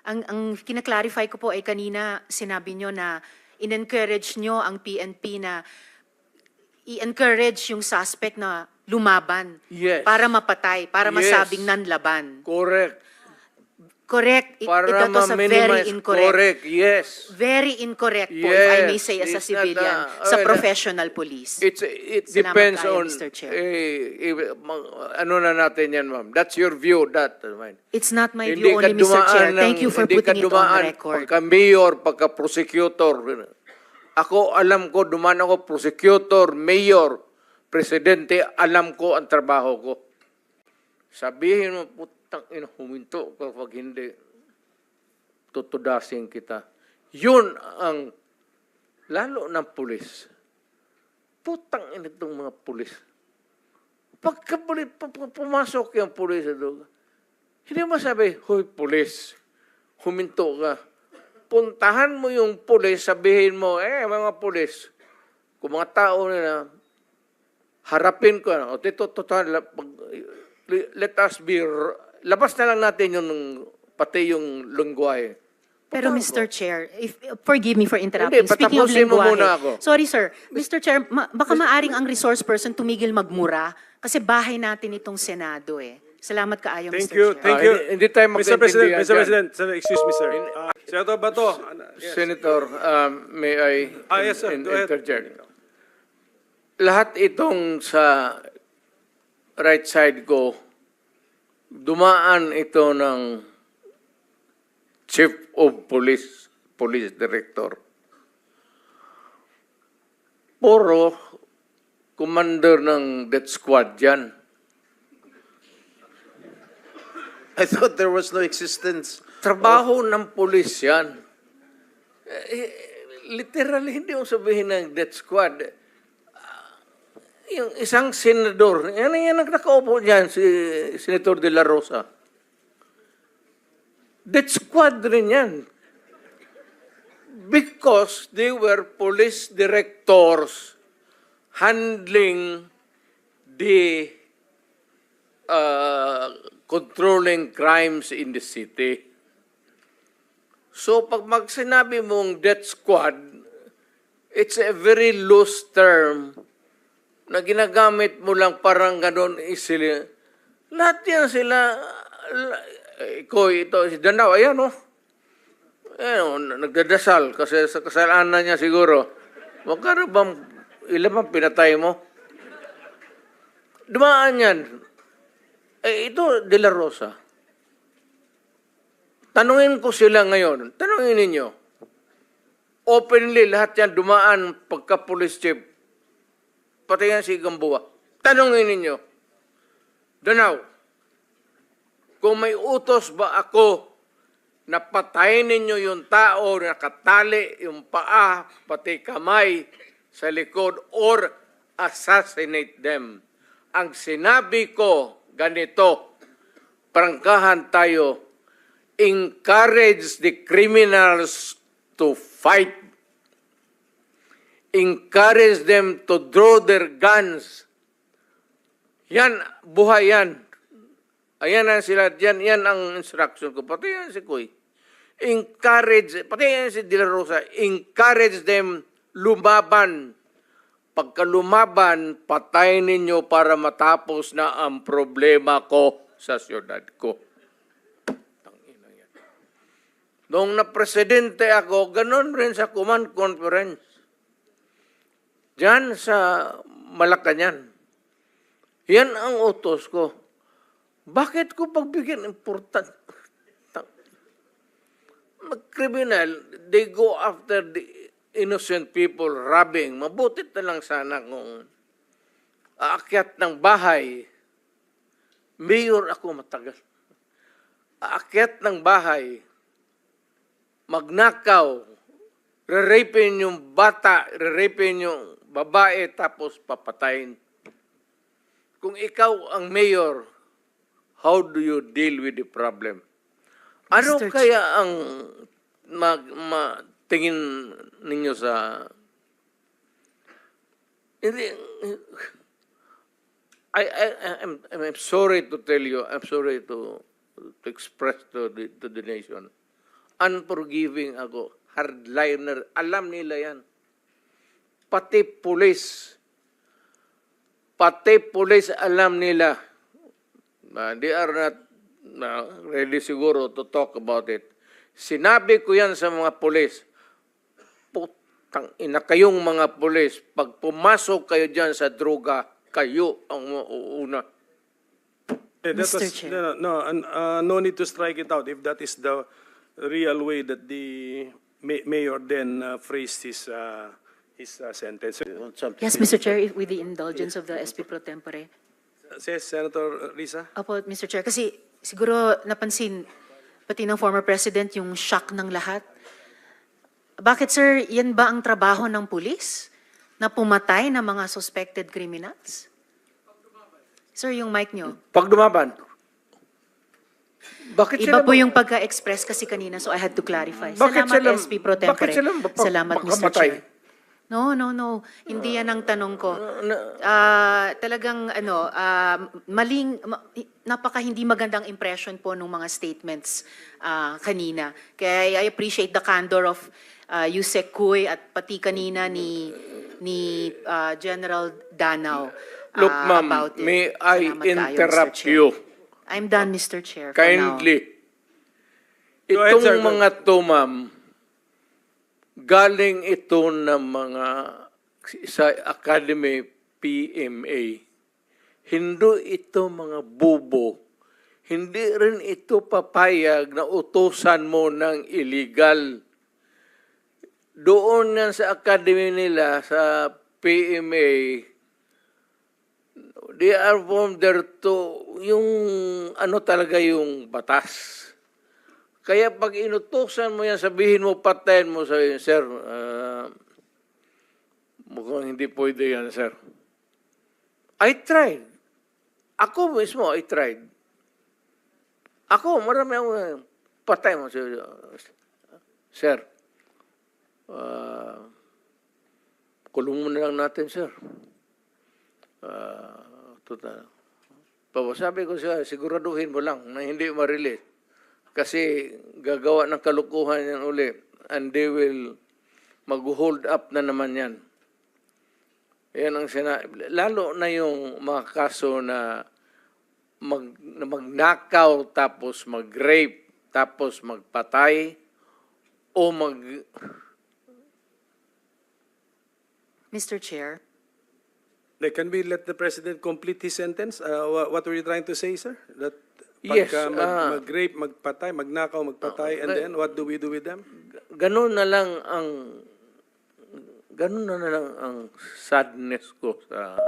Ang kina-clarify ko po ay kanina sinabi nyo na in-encourage nyo ang PNP na i-encourage yung suspect na lumaban Yes. para mapatay, para Yes. masabing nanlaban. Correct. Correct. Para That was a very ma-minimize. incorrect. Correct, yes. Very incorrect po, if I may Yes, say as a it's not, civilian, sa professional police. It Salamat depends kayo, on, Mr. Chair. ano na natin yan, ma'am. That's your view, that. It's not my Hindi view ka only, Mr. Chair. dumaan Thank you for hindi ka putting it on the dumaan record. Pagka-mayor, pagka-prosecutor. Ako, alam ko, dumaan ako, prosecutor, mayor, presidente, alam ko ang trabaho ko. Sabihin mo, putang ina, huminto kapag hindi, tutudasin kita. Yun ang, lalo ng pulis. Putang ina itong mga pulis. Pagka pumasok yung pulis doon, hindi mo sabi, hoy pulis, huminto ka. Puntahan mo yung pulis, sabihin mo, mga pulis, kung mga tao na harapin ko, o total, let us be, labas na lang natin yung, pati yung lungwahe. Pero Mr. Chair, forgive me for interrupting. Hindi, Speaking of patapusin mo lengguwahe, muna ako. sorry sir, Mr. Chair, baka maaring ang resource person tumigil magmura kasi bahay natin itong Senado eh. Salamat kaayo, Thank Mr. you, Chair. thank you. Hindi tayo Mr. President, magkaintindihan Mr. dyan. President, sir, excuse me, sir. Senator Bato. Yes. Senator, may I Yes, sir. Go ahead. interject? Lahat itong sa right side ko, dumaan ito ng Chief of Police, Police Director. Puro commander ng death squad yan. I thought there was no existence. Trabaho ng pulis yan. Literally, hindi mo sabihin ng death squad. Yung isang senador, yan ang nakaupo dyan, si Senator De La Rosa. Death squad rin yan. Because they were police directors handling the controlling crimes in the city. So pag sinabi mong death squad, it's a very loose term na ginagamit mo lang parang ganon isili. Lahat yan sila, ito, si Danao, ayan o. Nagdadasal kasi sa kasalanan niya siguro. Magkano bang, ilan bang pinatay mo? Dumaan yan. Ito, De La Rosa. Tanungin ko sila ngayon. Tanungin ninyo. Openly, lahat yan dumaan pagka-police chief. Pati yan si Gamboa. Tanungin ninyo. Danao, kung may utos ba ako na patayin ninyo yung tao na nakatali yung paa, pati kamay sa likod, or assassinate them. Ang sinabi ko, ganito, prangkahan tayo, encourage the criminals to fight. Encourage them to draw their guns. Yan, buhay yan. Ayan ang sila, yan ang instruction ko. Pati yan si Kuy. Encourage, pati yan si De La Rosa, encourage them lumaban. Pagka lumaban, patayin ninyo para matapos na ang problema ko sa siyudad ko. Tangina yan. Noong na-presidente ako, ganun rin sa command conference. Diyan sa Malacanang. Yan ang utos ko. Bakit ko pagbigyan important? Mag-criminal, they go after the innocent people robbing. Mabutit na lang sana kung aakyat ng bahay. Mayor ako matagal. Aakyat ng bahay, magnakaw, re-rapin yung bata, re-rapin yung babae, tapos papatayin. Kung ikaw ang mayor, how do you deal with the problem? Ano Mr. kaya ang tingin ninyo sa... I'm sorry to tell you, I'm sorry to express to the nation. unforgiving ako. Hardliner. Alam nila yan. Pati pulis. Pati pulis alam nila. They are not ready siguro to talk about it. Sinabi ko yan sa mga pulis. Putang ina kayong mga pulis. Pag pumasok kayo dyan sa droga, kayo ang mauuna. Mr. Chair. No need to strike it out if that is the real way that the mayor then phrased his sentence. Yes, Mr. Chair, with the indulgence of the SP Pro Tempore. Says Senator Risa. Opo, Mr. Chair, kasi siguro napansin, pati ng former president, yung shock ng lahat. Bakit, sir, yan ba ang trabaho ng pulis? Na pumatay ng mga suspected criminals? Sir, yung mic nyo. Pag dumaban, bakit Iba sila po yung pagka-express kasi kanina, so I had to clarify. Bakit Salamat, sila- SP Pro Tempore. bakit sila Salamat, Mr. makamatay? Chair. No. Hindi yan ang tanong ko. Talagang, napaka hindi magandang impression po ng mga statements kanina. Kaya I appreciate the candor of Yusek Kuy at pati kanina ni General Danao Look, ma'am, about it. may I Salamat kayo, Mr. interrupt Chair. you? I'm done, Mr. Chair, for now. Kindly. Go ahead, Itong sir. Go mga to, ma'am, galing ito ng mga sa Academy PMA. Hindi ito mga bubo. Hindi rin ito papayag na utusan mo ng illegal. Doon yan sa Academy nila, sa PMA, they are from there to, yung ano talaga yung batas. Kaya pag inutusan mo yan, sabihin mo, patayin mo, sabihin, sir, mukhang hindi pwede yan, sir. I tried. Ako mismo, I tried. Ako, marami ako, patay mo, sir. Kulong mo na lang natin, sir. Total. Sabi ko siya, siguraduhin mo lang na hindi ma-release. Kasi gagawa ng kalukuhan yan uli. And they will mag-hold up na naman yan. Yan ang lalo na yung mga kaso na magnakaw tapos mag-rape tapos magpatay o Mr. Chair. Can we let the president complete his sentence? What were you trying to say, sir? That Yes, pagka mag-rape, magpatay, magnakaw, magpatay, and then what do we do with them? ganun na lang ang sadness ko sa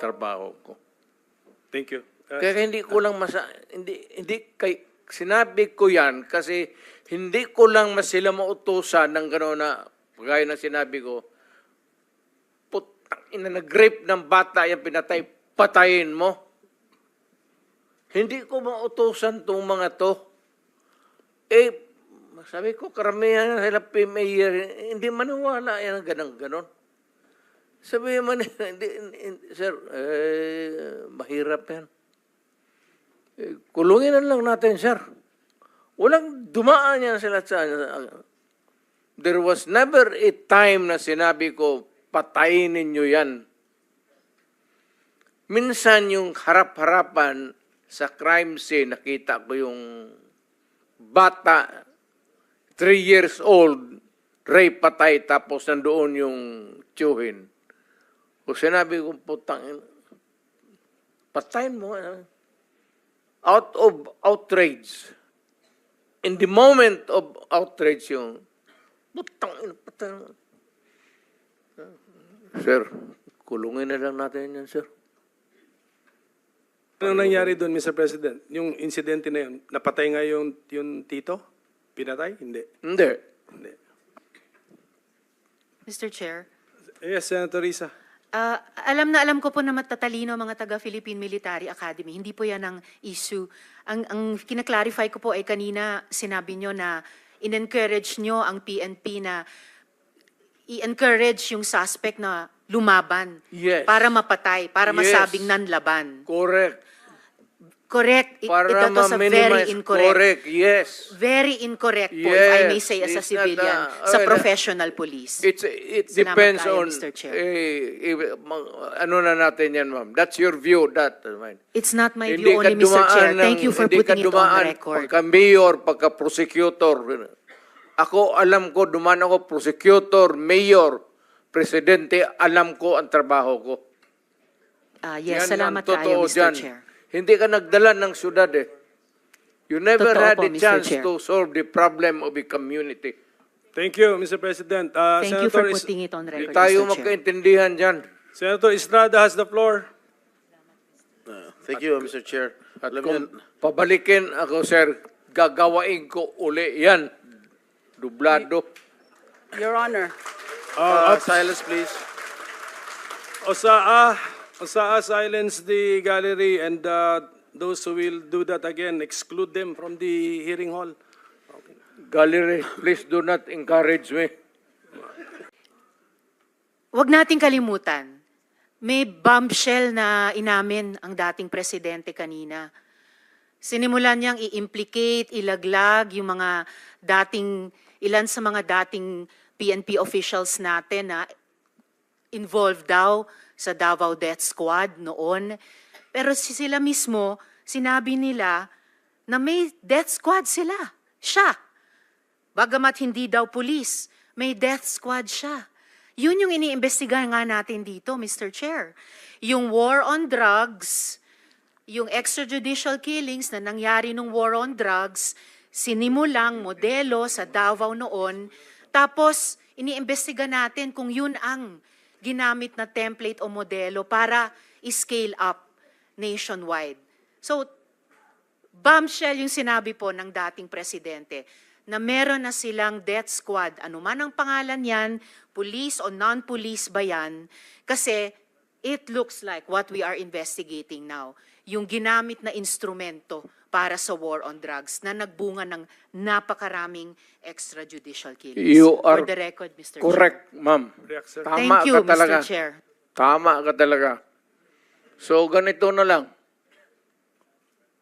trabaho ko. Thank you. Kaya hindi ko lang sinabi ko yan kasi hindi ko lang sila mautusan ng gano'n na gaya na sinabi ko, putang ina, nag-rape ng bata, yan pinatay, patayin mo. Hindi ko mautusan itong mga to. Sabi ko, karamihan sila PMA, hindi maniwala yan ganon. Sabi man, sir, mahirap yan. Kulungin na lang natin, sir. Walang dumaan yan sila sa... There was never a time na sinabi ko, patayin ninyo yan. Minsan yung harap-harapan sa crime scene, nakita ko yung bata, 3 years old, rape, patay, tapos nandoon yung tiyuhin. O sinabi ko, putang, patayin mo. Out of outrage. In the moment of outrage yung, putang, patayin mo. Sir, kulungin na lang natin yan, sir. Ano nangyari doon, Mr. President? Yung insidente na yun, napatay nga yung tito? Pinatay? Hindi. Hindi. Hindi. Mr. Chair. Yes, Senator Risa. Alam ko po na matatalino mga taga-Philippine Military Academy. Hindi po yan ang issue. Ang kinaklarify ko po ay kanina sinabi nyo na in-encourage nyo ang PNP na i-encourage yung suspect na lumaban. Yes. Para mapatay, para Yes. masabing nanlaban. Correct. Correct. Para Ito to sa very ma-minimize. incorrect. Correct, yes. Very incorrect po, if I may Yes, say as a it's not, civilian, well, sa professional police. It Salamat depends kayo, on, Mr. Chair. ano na natin yan, ma'am. That's your view, that. Mine. It's not my Hindi view ka only, Mr. Chair. dumaan Thank you for hindi ka putting it on dumaan the record. Pagka-mayor, pagka-prosecutor. Ako, alam ko, dumaan ako prosecutor, mayor, presidente, alam ko ang trabaho ko. Yes, Yan ang salamat kayo, totoo Mr. dyan. Chair. Hindi ka nagdala ng syudad eh. You never Totoo had po, a Mr. chance Chair. to solve the problem of a community. Thank you, Mr. President. Thank you for Senator putting it on Hindi record, tayo Mr. Chair. magkaintindihan dyan. Senator Estrada has the floor. Thank you, Mr. Chair. At Alam kung niyo, pabalikin ako, sir, gagawain ko uli yan. Dublado. Your Honor, silence, please. Osaa, silence the gallery, and those who will do that again, exclude them from the hearing hall. Gallery, please do not encourage me. Huwag nating kalimutan, may bombshell na inamin ang dating presidente kanina. Sinimulan niyang i-implicate, ilaglag yung mga ilan sa mga dating PNP officials natin na involved daw sa Davao Death Squad noon. Pero sila mismo, sinabi nila na may death squad sila. Siya. Bagamat hindi daw pulis, may death squad siya. Yun yung iniimbestigahan nga natin dito, Mr. Chair. Yung war on drugs, yung extrajudicial killings na nangyari nung war on drugs, sinimulang modelo sa Davao noon, tapos iniimbestiga natin kung yun ang ginamit na template o modelo para i-scale up nationwide. So, bombshell yung sinabi po ng dating presidente na meron na silang death squad, anuman ang pangalan yan, police o non-police ba yan, kasi it looks like what we are investigating now, yung ginamit na instrumento para sa war on drugs na nagbunga ng napakaraming extrajudicial killings. You are For the record, Mr. correct, ma'am. React, sir. Tama Thank you, ka talaga. Mr. Chair. Tama ka talaga. So, ganito na lang.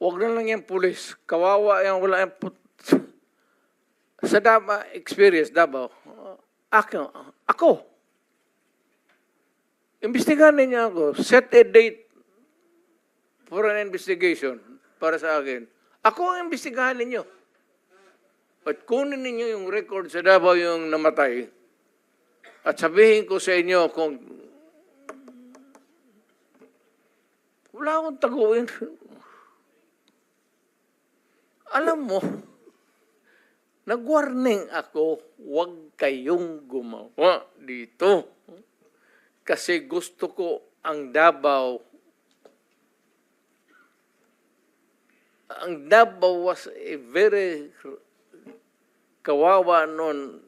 Huwag na lang yung pulis. Kawawa yan, wala yung sa experience, Davao. Ako. Imbestigahan niya ako. Set a date for an investigation para sa akin. Ako ang imbestigahan ninyo. At kunin ninyo yung record sa Davao yung namatay. At sabihin ko sa inyo kung wala akong taguin. Alam mo, nag-warning ako, huwag kayong gumawa dito. Kasi gusto ko ang Davao. Ang Davao was a very kawawa noon.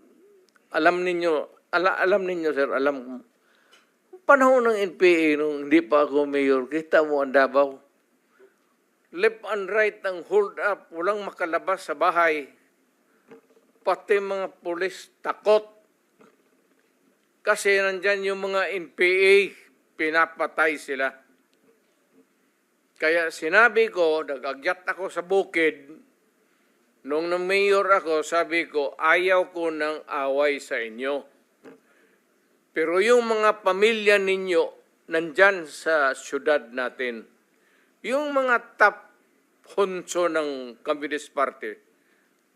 Alam ninyo, sir, alam panahon ng NPA nung hindi pa ako mayor, kita mo ang Davao. Left and right ang hold up, walang makalabas sa bahay. Pati mga pulis takot. Kasi nandyan yung mga NPA, pinapatay sila. Kaya sinabi ko, nag-agyat ako sa bukid, nung na-mayor ako, sabi ko, ayaw ko ng away sa inyo. Pero yung mga pamilya ninyo, nandyan sa syudad natin, yung mga top honso ng Communist Party,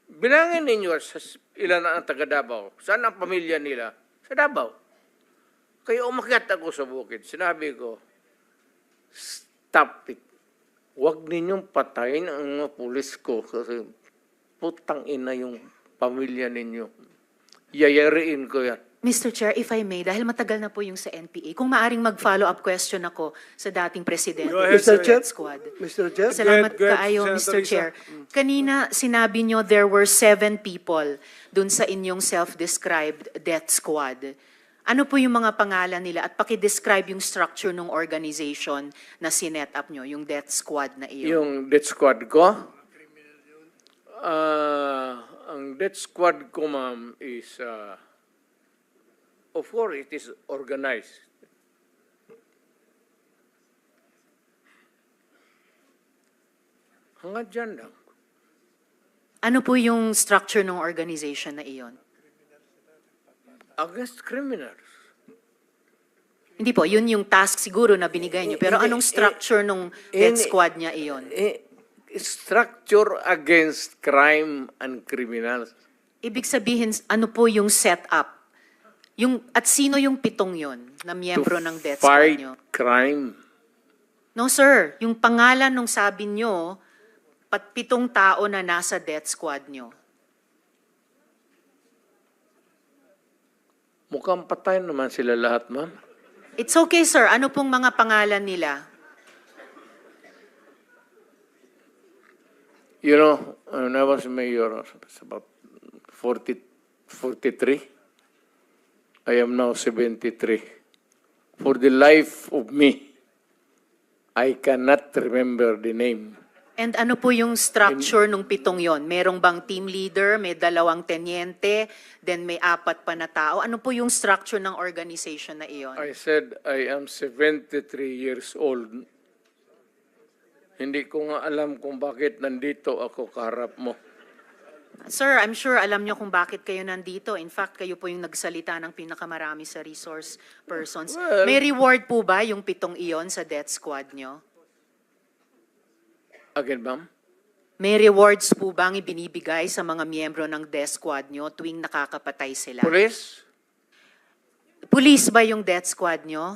bilangin ninyo sa ilan ang taga Davao. Saan ang pamilya nila? Sa Davao. Kaya umakyat ako sa bukid. Sinabi ko, stop it. Huwag ninyong patayin ang mga pulis ko kasi putang ina yung pamilya ninyo. Yayariin ko yan. Mr. Chair, if I may, dahil matagal na po yung sa NPA, kung maaring mag-follow-up question ako sa dating presidente Go ahead, ng sir. Death Squad. Mr. Chair? Salamat Go ahead, kaayo, Senator Mr. Risa. Chair. Kanina, sinabi nyo there were 7 people dun sa inyong self-described death squad. Ano po yung mga pangalan nila? At paki-describe yung structure ng organization na sinet up nyo, yung death squad na iyon. Yung death squad ko, ang death squad ko, ma'am, is, of course, it is organized. Hanggang dyan lang. Ano po yung structure ng organization na iyon? Against criminals. Hindi po, yun yung task siguro na binigay niyo. Pero anong structure ng death squad niya iyon? Structure against crime and criminals. Ibig sabihin, ano po yung setup? At sino yung 7 yon na miyembro ng death squad Fight niyo? crime. No sir, yung pangalan nung sabi niyo, 7 tao na nasa death squad niyo. Mukhang patay naman sila lahat, ma'am. It's okay sir, ano pong mga pangalan nila? You know, when I was mayor, it's about 43. I am now 73. For the life of me, I cannot remember the name. And ano po yung structure nung 7 yon? Merong bang team leader, may 2 tenyente, then may 4 pa na tao? Ano po yung structure ng organization na iyon? I said I am 73 years old. Hindi ko nga alam kung bakit nandito ako kaharap mo. Sir, I'm sure alam niyo kung bakit kayo nandito. In fact, kayo po yung nagsalita ng pinakamarami sa resource persons. Well, May reward po ba yung 7 iyon sa death squad niyo? Again, ma'am? May rewards po bang ibinibigay sa mga miyembro ng death squad niyo tuwing nakakapatay sila? Police? Police ba yung death squad niyo?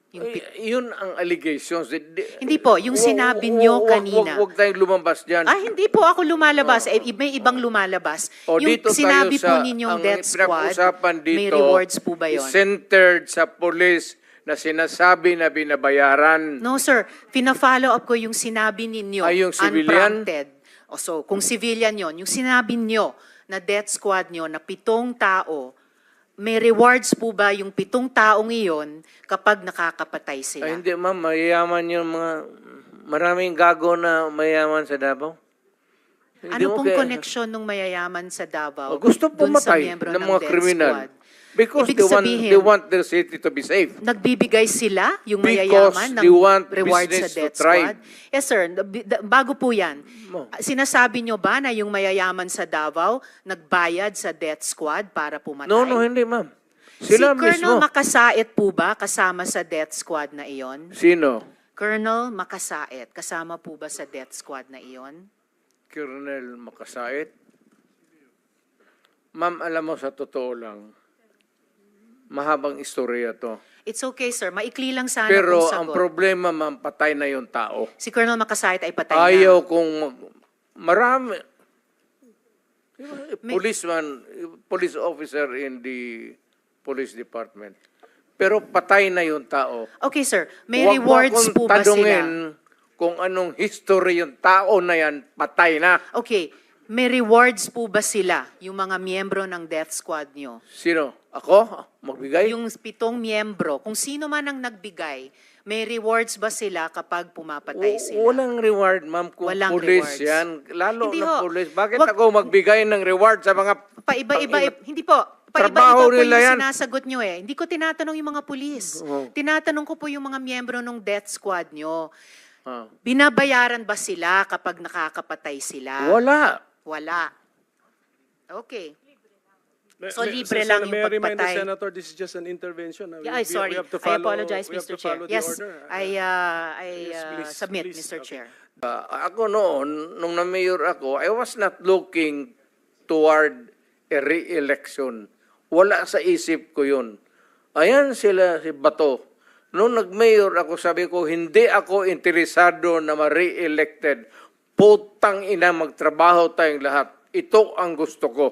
Yung Yun ang allegations. Hindi po, yung sinabi niyo kanina. Huwag tayong lumabas dyan. Hindi po ako lumalabas. May ibang lumalabas. O, Yung dito sinabi tayo po ninyong ang death squad, pinag-usapan dito may rewards po ba is yun? centered sa police na sinasabi na binabayaran. No sir, fina-follow up ko yung sinabi ninyo. Ay, yung civilian? Unprompted. So, kung civilian yon, yung sinabi nyo na death squad nyo na 7 tao, may rewards po ba yung 7 taong iyon kapag nakakapatay sila? Ay, hindi ma'am, mayayaman yung mga, maraming gago na mayayaman sa Davao. Hindi Ano mo pong kaya- connection ng mayayaman sa Davao Gusto dun sa pumatay miyembro ng ng mga death kriminal. squad? Because Ibig sabihin, they want their city to be safe. nagbibigay sila, yung Because mayayaman, they ng want reward sa business to death thrive. squad? Yes sir, bago po yan, Mo. sinasabi nyo ba na yung mayayaman sa Davao nagbayad sa death squad para pumatay? No, hindi ma'am. Si Sila Colonel mismo. Makasait po ba kasama sa death squad na iyon? Sino? Colonel Makasait, kasama po ba sa death squad na iyon? Colonel Makasait. Ma'am, alam mo sa totoo lang, mahabang istorya to. It's okay sir, maikli lang sana Pero kung ang sagot. problema, ma'am, patay na yung tao. Si Colonel Makasait ay patay Ayaw na. kung marami. May- Police officer in the police department. Pero patay na yung tao. Okay sir, may Huwag mo rewards akong po ba sila? tanungin kung anong history yung tao na yan, patay na. Okay, may rewards po ba sila, yung mga miyembro ng death squad nyo? Sino? Ako? Magbigay? Yung 7 miyembro, kung sino man ang nagbigay, may rewards ba sila kapag pumapatay sila? Walang reward, ma'am, kung Walang police rewards. yan. Lalo Hindi na ho. police. Bakit Wag- ako magbigay ng reward sa mga... Paiba-iba, hindi po. Trabaho Paiba-iba po nila yung yan. sinasagot nyo eh. Hindi ko tinatanong yung mga pulis. Oo. Tinatanong ko po yung mga miyembro ng death squad nyo. Ah. Binabayaran ba sila kapag nakakapatay sila? Wala. Wala. Okay. Le- So, le- libre Sen- lang yung May I remind the pagpatay? Senator, this is just an intervention. Yeah, I'm sorry. We have to I follow- apologize, we have Mr. to Chair. follow the Yes, order. I Yes, please, submit, please. Mr. Okay. Chair. Ako noon, nung na-mayor ako, I was not looking toward a re-election. Wala sa isip ko yun. Ayan sila, si Bato. Nung nag-mayor ako, sabi ko, hindi ako interesado na ma-re-elected. Putang ina, magtrabaho tayong lahat. Ito ang gusto ko.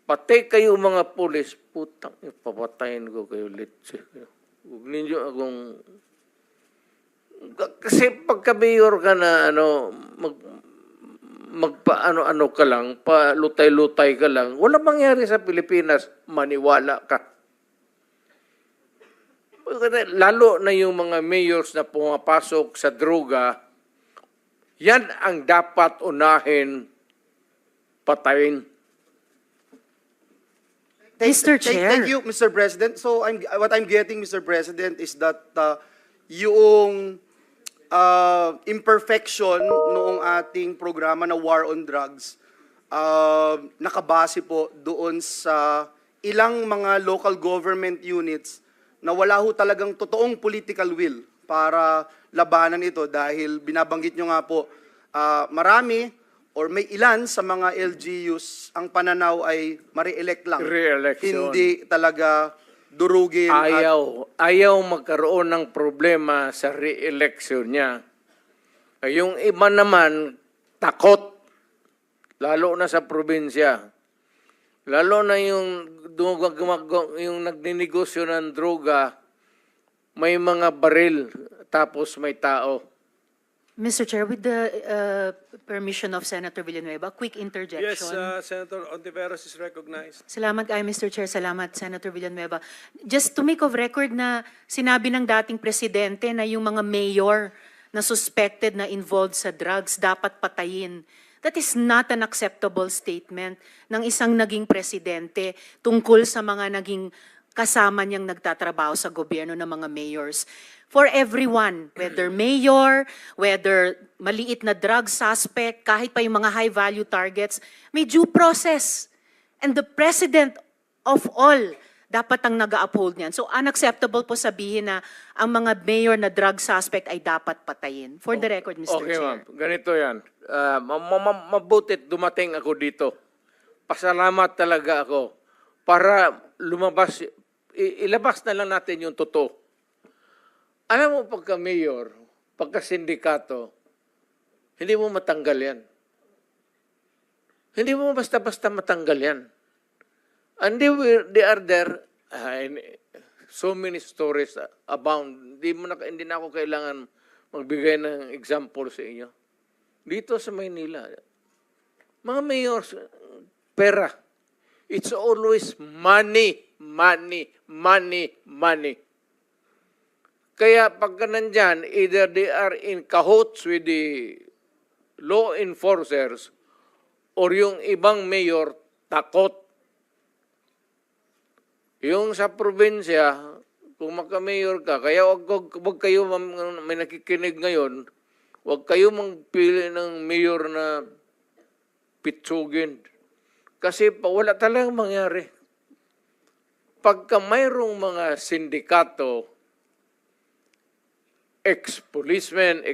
Pati kayo mga pulis, putang, papatayin ko kayo litsi. Huwag ninyo akong... Kasi pagka-mayor ka na, magpa-ano-ano ka lang, pa-lutay-lutay ka lang, wala mangyari sa Pilipinas, maniwala ka. Lalo na yung mga mayors na pumapasok sa droga, yan ang dapat unahin patayin. Mr. Chair. Thank you, Mr. President. So what I'm getting, Mr. President, is that yung imperfection noong ating programa na War on Drugs, nakabase po doon sa ilang mga local government units na wala ho talagang totoong political will para labanan ito dahil binabanggit nyo nga po, marami or may ilan sa mga LGUs ang pananaw ay ma-re-elect lang. Re-election. Hindi talaga durugin. Ayaw magkaroon ng problema sa re-election niya. Yung iba naman, takot. Lalo na sa probinsya. Lalo na yung nagninegosyo ng droga, may mga baril, tapos may tao. Mr. Chair, with the permission of Senator Villanueva, quick interjection. Yes, Senator Ontiveros is recognized. Salamat kay Mr. Chair. Salamat, Senator Villanueva. Just to make of record na sinabi ng dating presidente na yung mga mayor na suspected na involved sa drugs dapat patayin. That is not an acceptable statement ng isang naging presidente tungkol sa mga naging kasama niyang nagtatrabaho sa gobyerno ng mga mayors. For everyone, whether mayor, whether maliit na drug suspect, kahit pa yung mga high-value targets, may due process. And the president of all dapat ang nag-uphold niyan. So unacceptable po sabihin na ang mga mayor na drug suspect ay dapat patayin. For the record, Mr. Okay, Chair. ma'am. Ganito yan. Mabutit dumating ako dito. Pasalamat talaga ako para lumabas, ilabas na lang natin yung totoo. Alam mo, pagka mayor, pagka sindikato, hindi mo matanggal yan. Hindi mo basta-basta matanggal yan. And they are there, so many stories abound. Hindi na ako kailangan magbigay ng example sa inyo. Dito sa Maynila, mga mayors, pera. It's always money, money, money, money. Kaya pagka nandyan, either they are in cahoots with the law enforcers or yung ibang mayor takot. Yung sa probinsya, kung magka-mayor ka, kaya wag kayo, may nakikinig ngayon, wag kayo magpili ng mayor na pitsugin. Kasi wala talagang mangyari. Pagka mayroong mga sindikato, ex-policemen,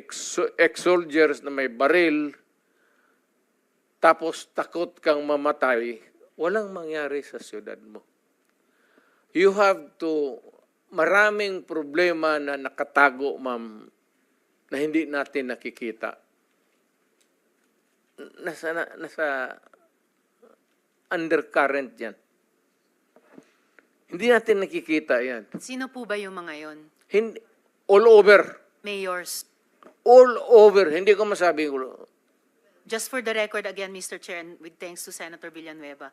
ex-soldiers na may baril, tapos takot kang mamatay, walang mangyari sa siyudad mo. You have to, maraming problema na nakatago, ma'am, na hindi natin nakikita. Nasa undercurrent yan. Hindi natin nakikita yan. Sino po ba yung mga yon? Hindi, all over. Mayors. All over. Hindi ko masabi. Just for the record again, Mr. Chair, and with thanks to Senator Villanueva,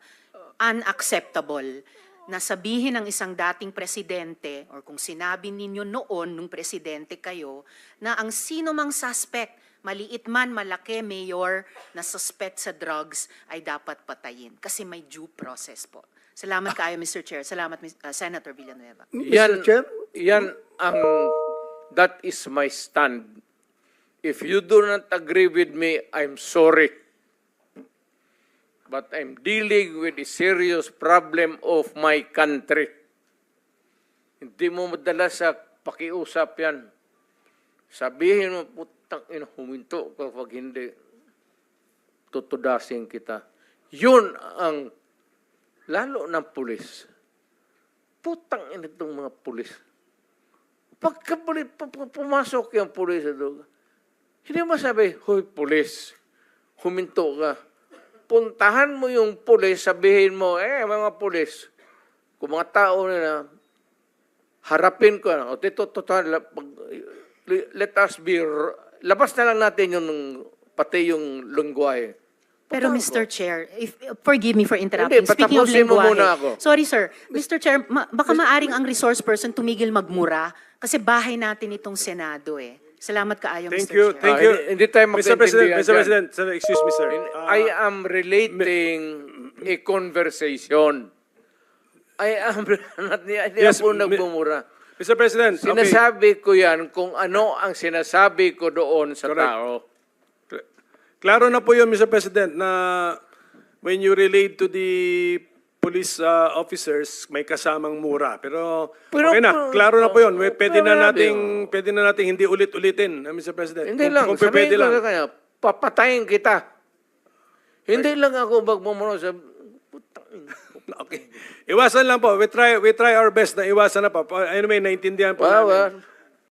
unacceptable na sabihin ng isang dating presidente or kung sinabi ninyo noon nung presidente kayo na ang sino mang suspect, maliit man, malaki, mayor, na suspect sa drugs ay dapat patayin kasi may due process po. Salamat kayo, Mr. Chair. Salamat, Senator Villanueva. Yan, Chair? yan that is my stand. If you do not agree with me, I'm sorry. But I'm dealing with a serious problem of my country. Hindi mo madala sa pakiusap yan. Sabihin mo, putang ina, huminto kapag hindi, tutudasin kita. Yun ang, lalo ng pulis. Putang ina itong mga pulis. Pagka pumasok yung pulis sa droga, hindi mo sabi, hoy pulis, huminto ka. Puntahan mo yung pulis, sabihin mo, mga pulis, kung mga tao na harapin ko, o let us be, labas na lang natin yung, pati yung lungwahe. Pero Mr. Chair, forgive me for Hindi, interrupting. Speaking of patapusin mo muna ako. lengguwahe. Sorry sir, Mr. Chair, baka maaring ang resource person tumigil magmura kasi bahay natin itong Senado eh. Salamat kaayo, Thank Mr. you, Chair. thank you. Hindi tayo Mr. President, magkaintindihan Mr. dyan. President, sir, excuse me, sir. I am relating a conversation. I am, hindi Yes, ako nagbumura. Mr. President, okay. Sinasabi ko yan kung ano ang sinasabi ko doon sa Correct. tao. Klaro na po yun, Mr. President, na when you relate to the police officers, may kasamang mura. Pero okay na, klaro na po yun. Pwede na nating hindi ulit-ulitin, Mr. President. Hindi lang, Kung sabihin pwede ko lang. na kanya, papatayin kita. Hindi lang ako magmumuno sa... Okay. Iwasan lang po. We try our best na iwasan na po. Anyway, naintindihan po namin.